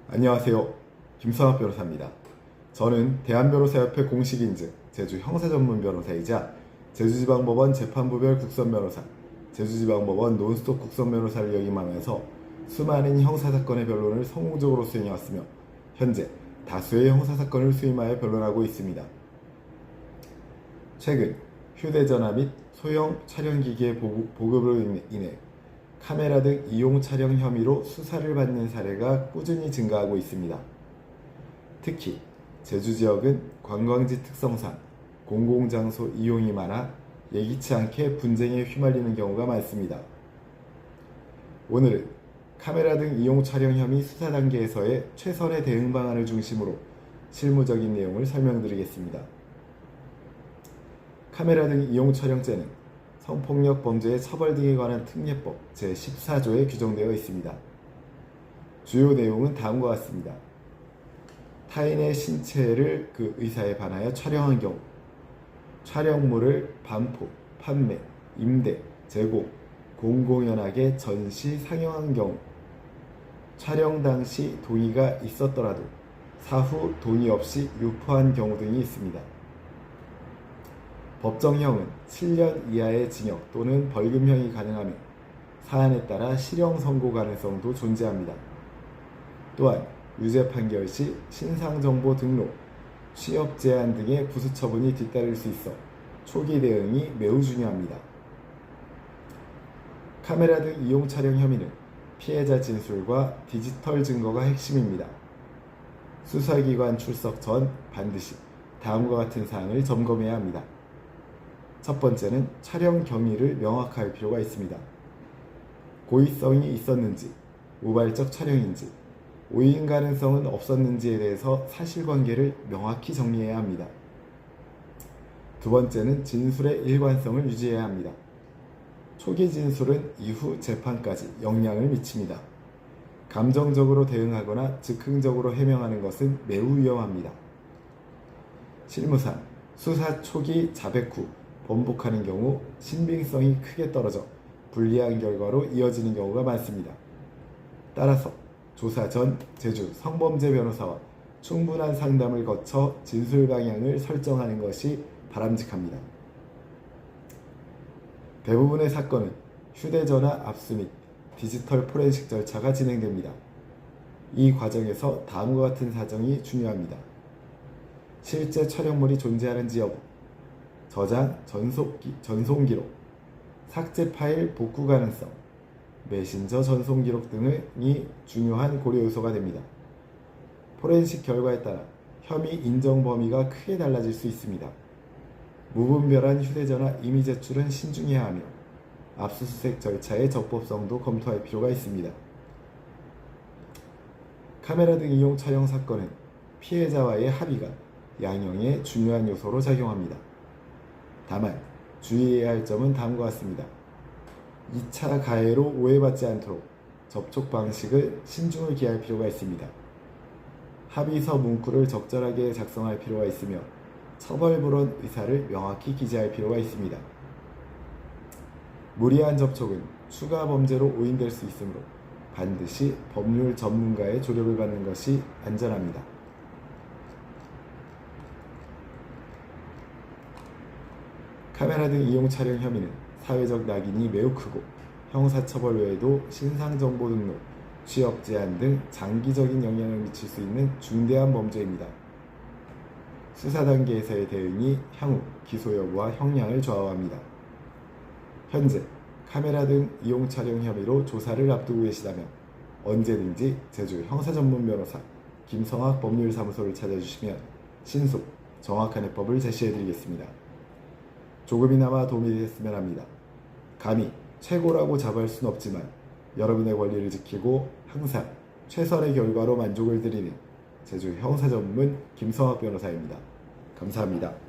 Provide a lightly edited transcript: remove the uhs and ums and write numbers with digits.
안녕하세요. 김성학 변호사입니다. 저는 대한변호사협회 공식인증 제주 형사전문변호사이자 제주지방법원 재판부별 국선변호사, 제주지방법원 논스톱 국선변호사를 역임하면서 수많은 형사사건의 변론을 성공적으로 수행해왔으며 현재 다수의 형사사건을 수임하여 변론하고 있습니다. 최근 휴대전화 및 소형 촬영기기의 보급으로 인해 카메라 등 이용 촬영 혐의로 수사를 받는 사례가 꾸준히 증가하고 있습니다. 특히 제주 지역은 관광지 특성상 공공장소 이용이 많아 예기치 않게 분쟁에 휘말리는 경우가 많습니다. 오늘은 카메라 등 이용 촬영 혐의 수사 단계에서의 최선의 대응 방안을 중심으로 실무적인 내용을 설명드리겠습니다. 카메라 등 이용 촬영죄는 성폭력 범죄의 처벌 등에 관한 특례법 제14조에 규정되어 있습니다. 주요 내용은 다음과 같습니다. 타인의 신체를 그 의사에 반하여 촬영한 경우, 촬영물을 반포, 판매, 임대, 제공, 공공연하게 전시, 상영한 경우, 촬영 당시 동의가 있었더라도 사후 동의 없이 유포한 경우 등이 있습니다. 법정형은 7년 이하의 징역 또는 벌금형이 가능하며 사안에 따라 실형 선고 가능성도 존재합니다. 또한 유죄 판결 시 신상정보 등록, 취업 제한 등의 부수 처분이 뒤따를 수 있어 초기 대응이 매우 중요합니다. 카메라 등 이용 촬영 혐의는 피해자 진술과 디지털 증거가 핵심입니다. 수사기관 출석 전 반드시 다음과 같은 사항을 점검해야 합니다. 첫 번째는 촬영 경위를 명확할 필요가 있습니다. 고의성이 있었는지, 우발적 촬영인지, 오인 가능성은 없었는지에 대해서 사실관계를 명확히 정리해야 합니다. 두 번째는 진술의 일관성을 유지해야 합니다. 초기 진술은 이후 재판까지 영향을 미칩니다. 감정적으로 대응하거나 즉흥적으로 해명하는 것은 매우 위험합니다. 실무상 수사 초기 자백 후 번복하는 경우 신빙성이 크게 떨어져 불리한 결과로 이어지는 경우가 많습니다. 따라서 조사 전 제주 성범죄 변호사와 충분한 상담을 거쳐 진술 방향을 설정하는 것이 바람직합니다. 대부분의 사건은 휴대전화 압수 및 디지털 포렌식 절차가 진행됩니다. 이 과정에서 다음과 같은 사정이 중요합니다. 실제 촬영물이 존재하는지 여부, 저장, 전송 기록, 삭제 파일 복구 가능성, 메신저 전송 기록 등이 중요한 고려 요소가 됩니다. 포렌식 결과에 따라 혐의 인정 범위가 크게 달라질 수 있습니다. 무분별한 휴대전화 이미 제출은 신중해야 하며 압수수색 절차의 적법성도 검토할 필요가 있습니다. 카메라 등 이용 촬영 사건은 피해자와의 합의가 양형에 중요한 요소로 작용합니다. 다만 주의해야 할 점은 다음과 같습니다. 2차 가해로 오해받지 않도록 접촉 방식을 신중을 기할 필요가 있습니다. 합의서 문구를 적절하게 작성할 필요가 있으며 처벌불원 의사를 명확히 기재할 필요가 있습니다. 무리한 접촉은 추가 범죄로 오인될 수 있으므로 반드시 법률 전문가의 조력을 받는 것이 안전합니다. 카메라 등 이용 촬영 혐의는 사회적 낙인이 매우 크고 형사처벌 외에도 신상정보 등록, 취업 제한 등 장기적인 영향을 미칠 수 있는 중대한 범죄입니다. 수사 단계에서의 대응이 향후 기소 여부와 형량을 좌우합니다. 현재 카메라 등 이용 촬영 혐의로 조사를 앞두고 계시다면 언제든지 제주 형사전문변호사 김성학 법률사무소를 찾아주시면 신속, 정확한 해법을 제시해드리겠습니다. 조금이나마 도움이 됐으면 합니다. 감히 최고라고 자부할 순 없지만 여러분의 권리를 지키고 항상 최선의 결과로 만족을 드리는 제주 형사전문 김성학 변호사입니다. 감사합니다.